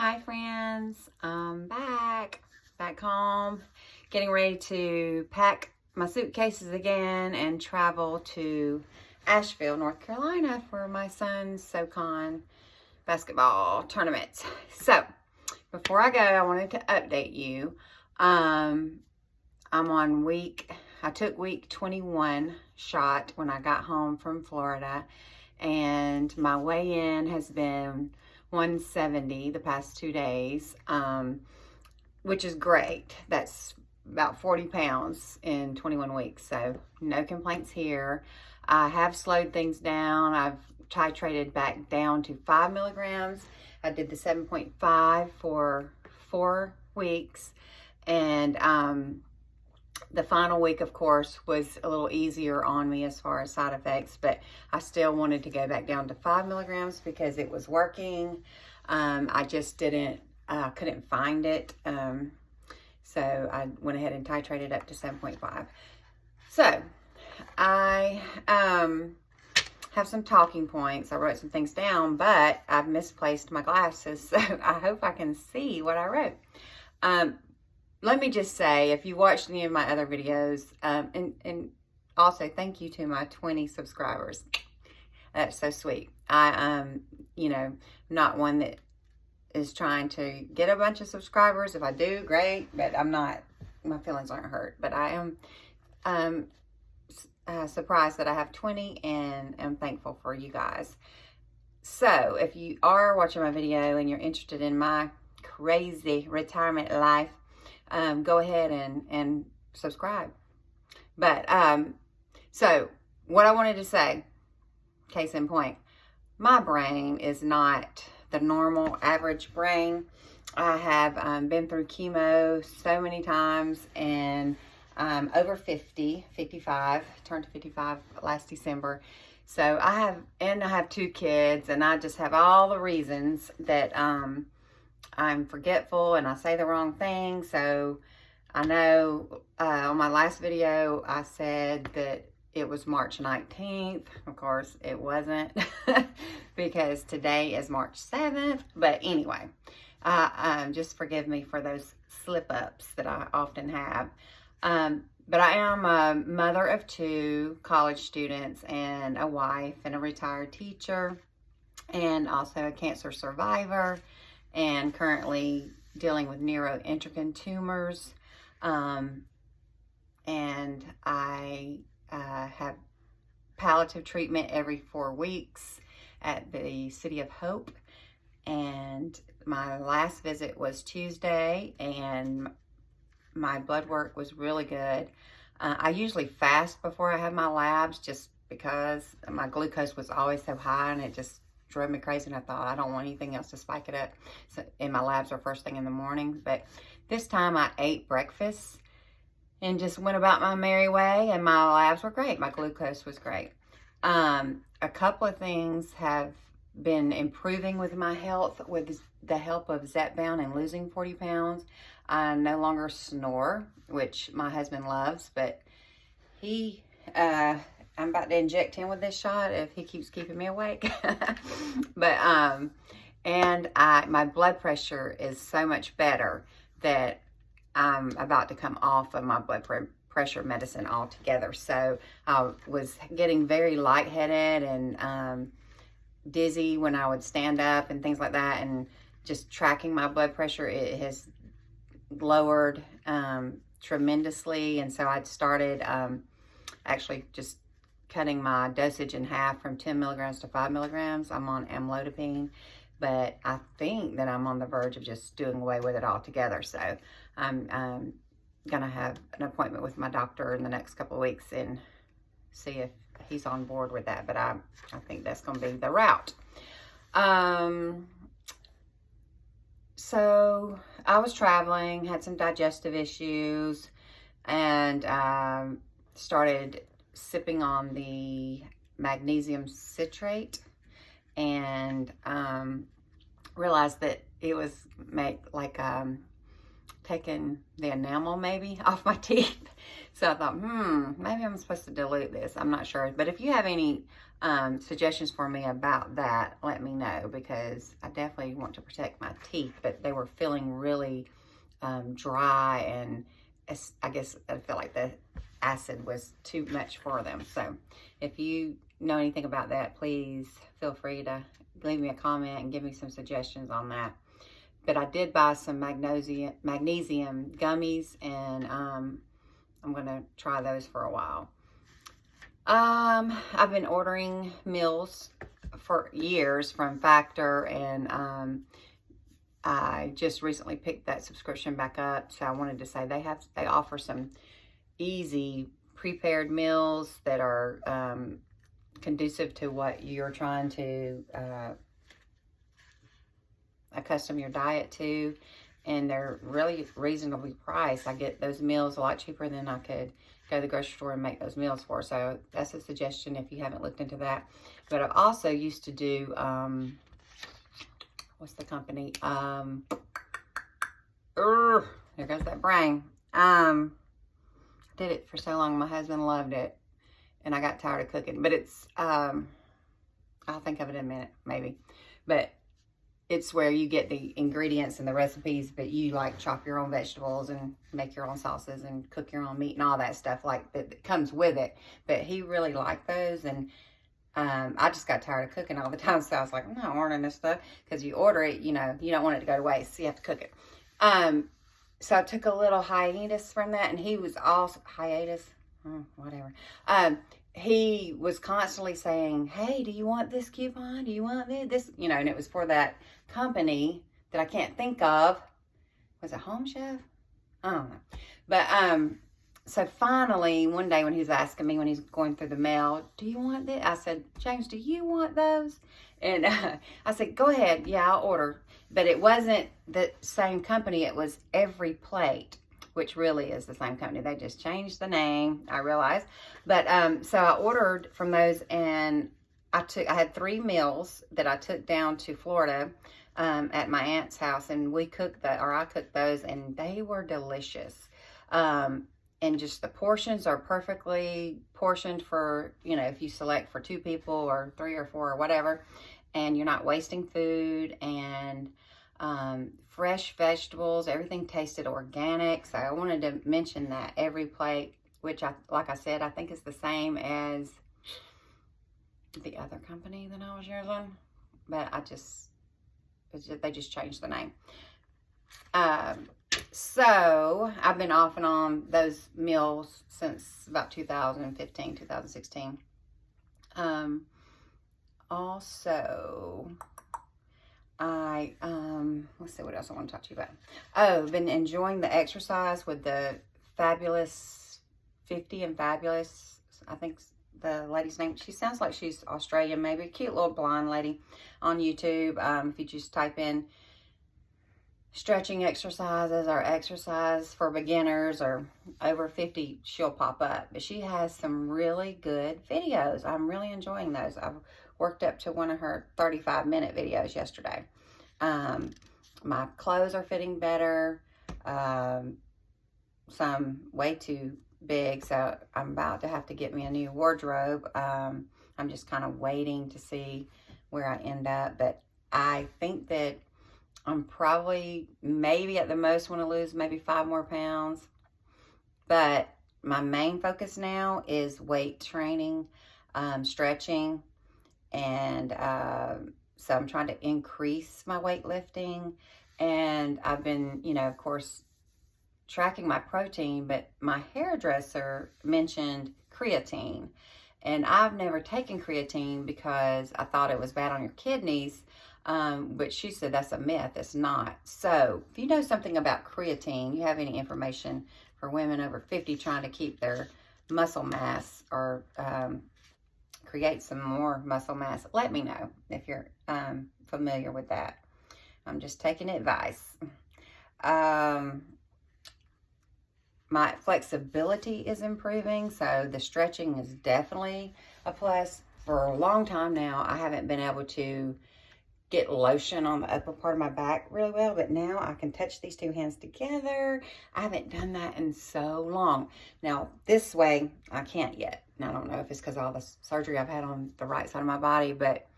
Hi friends, I'm back home, getting ready to pack my suitcases again and travel to Asheville, North Carolina for my son's SoCon basketball tournament. So before I go, I wanted to update you. I took week 21 shot when I got home from Florida, and my weigh-in has been 170 the past 2 days, which is great. That's about 40 pounds in 21 weeks, so no complaints here. I have slowed things down. I've titrated back down to 5 milligrams. I did the 7.5 for 4 weeks, and the final week, of course, was a little easier on me as far as side effects, but I still wanted to go back down to 5 milligrams because it was working. I just couldn't find it. So I went ahead and titrated up to 7.5. So I have some talking points. I wrote some things down, but I've misplaced my glasses, so I hope I can see what I wrote. Let me just say, if you watched any of my other videos, and also thank you to my 20 subscribers. That's so sweet. Not one that is trying to get a bunch of subscribers. If I do, great, but I'm not, my feelings aren't hurt. But I am surprised that I have 20, and I'm thankful for you guys. So if you are watching my video and you're interested in my crazy retirement life, go ahead and subscribe. But so what I wanted to say, case in point, my brain is not the normal average brain. I have been through chemo so many times, and over 55, turned to 55 last December. So I have 2 kids, and I just have all the reasons that I'm forgetful and I say the wrong thing. So I know on my last video I said that it was March 19th. Of course it wasn't because today is March 7th. But anyway, just forgive me for those slip-ups that I often have. But I am a mother of 2 college students and a wife and a retired teacher, and also a cancer survivor, and currently dealing with neuroendocrine tumors. And I have palliative treatment every 4 weeks at the City of Hope. And my last visit was Tuesday, and my blood work was really good. I usually fast before I have my labs just because my glucose was always so high, and it just drove me crazy, and I thought I don't want anything else to spike it up. So, and my labs are first thing in the morning. But this time I ate breakfast and just went about my merry way, and my labs were great. My glucose was great. A couple of things have been improving with my health with the help of Zepbound and losing 40 pounds. I no longer snore, which my husband loves, but I'm about to inject him with this shot if he keeps keeping me awake. But my blood pressure is so much better that I'm about to come off of my blood pressure medicine altogether. So I was getting very lightheaded and dizzy when I would stand up and things like that, and just tracking my blood pressure, it has lowered tremendously. And so I'd started actually just cutting my dosage in half from 10 milligrams to 5 milligrams. I'm on amlodipine, but I think that I'm on the verge of just doing away with it altogether. So I'm gonna have an appointment with my doctor in the next couple of weeks and see if he's on board with that. But I think that's gonna be the route. So I was traveling, had some digestive issues, and started sipping on the magnesium citrate, and realized that it was taken the enamel maybe off my teeth. So I thought, maybe I'm supposed to dilute this. I'm not sure. But if you have any suggestions for me about that, let me know, because I definitely want to protect my teeth. But they were feeling really dry, and I guess I feel like the acid was too much for them. So if you know anything about that, please feel free to leave me a comment and give me some suggestions on that. But I did buy some magnesium gummies, and I'm going to try those for a while. I've been ordering meals for years from Factor, and I just recently picked that subscription back up. So I wanted to say they offer some easy prepared meals that are conducive to what you're trying to accustom your diet to, and they're really reasonably priced. I get those meals a lot cheaper than I could go to the grocery store and make those meals for. So that's a suggestion if you haven't looked into that. But I also used to do what's the company? There goes that brain. Did it for so long. My husband loved it, and I got tired of cooking. But it's I'll think of it in a minute, maybe. But it's where you get the ingredients and the recipes, but you like chop your own vegetables and make your own sauces and cook your own meat and all that stuff like that comes with it. But he really liked those, and I just got tired of cooking all the time, so I was like, I'm not ordering this stuff, because you order it, you know, you don't want it to go to waste, so you have to cook it. So I took a little hiatus from that, and he was also whatever. He was constantly saying, hey, do you want this coupon? Do you want this? You know, and it was for that company that I can't think of. Was it Home Chef? I don't know. But, so finally, one day when he was asking me, when he's going through the mail, do you want this? I said, James, do you want those? And I said, go ahead. Yeah, I'll order. But it wasn't the same company. It was Every Plate, which really is the same company. They just changed the name, I realized. But so I ordered from those, and I had 3 meals that I took down to Florida at my aunt's house, and I cooked those, and they were delicious. And just the portions are perfectly portioned for, you know, if you select for 2 people or 3 or 4 or whatever, and you're not wasting food, and fresh vegetables. Everything tasted organic. So I wanted to mention that Every Plate, which like I said, I think is the same as the other company that I was using, but they just changed the name. So I've been off and on those meals since about 2015, 2016. Also, let's see what else I want to talk to you about. Oh, I've been enjoying the exercise with the Fabulous 50 and Fabulous. I think the lady's name, she sounds like she's Australian, maybe. A cute little blonde lady on YouTube. If you just type in stretching exercises or exercise for beginners or over 50, she'll pop up. But she has some really good videos. I'm really enjoying those. I've worked up to one of her 35-minute videos yesterday. My clothes are fitting better. Some way too big, so I'm about to have to get me a new wardrobe. I'm just kind of waiting to see where I end up, but I think that I'm probably, maybe at the most, want to lose maybe 5 more pounds. But my main focus now is weight training, stretching, and so I'm trying to increase my weightlifting. And I've been, you know, of course, tracking my protein, but my hairdresser mentioned creatine. And I've never taken creatine because I thought it was bad on your kidneys. But she said that's a myth. It's not. So if you know something about creatine, you have any information for women over 50 trying to keep their muscle mass or create some more muscle mass, let me know if you're familiar with that. I'm just taking advice. My flexibility is improving, so the stretching is definitely a plus. For a long time now, I haven't been able to get lotion on the upper part of my back really well, but now I can touch these two hands together. I haven't done that in so long. Now, this way, I can't yet. And I don't know if it's because of all the surgery I've had on the right side of my body, but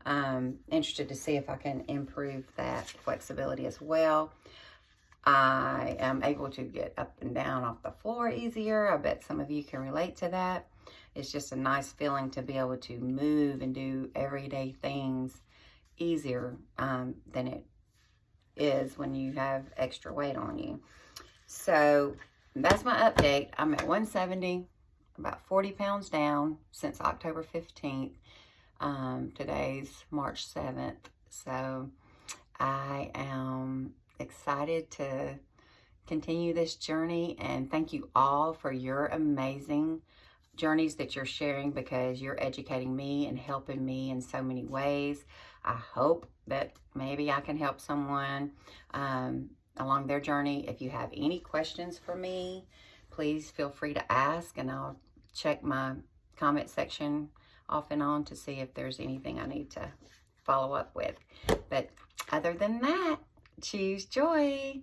I'm interested to see if I can improve that flexibility as well. I am able to get up and down off the floor easier. I bet some of you can relate to that. It's just a nice feeling to be able to move and do everyday things easier than it is when you have extra weight on you. So that's my update. I'm at 170, about 40 pounds down since October 15th. Today's March 7th. So I am excited to continue this journey, and thank you all for your amazing journeys that you're sharing, because you're educating me and helping me in so many ways. I hope that maybe I can help someone along their journey. If you have any questions for me, please feel free to ask, and I'll check my comment section off and on to see if there's anything I need to follow up with. But other than that, choose joy.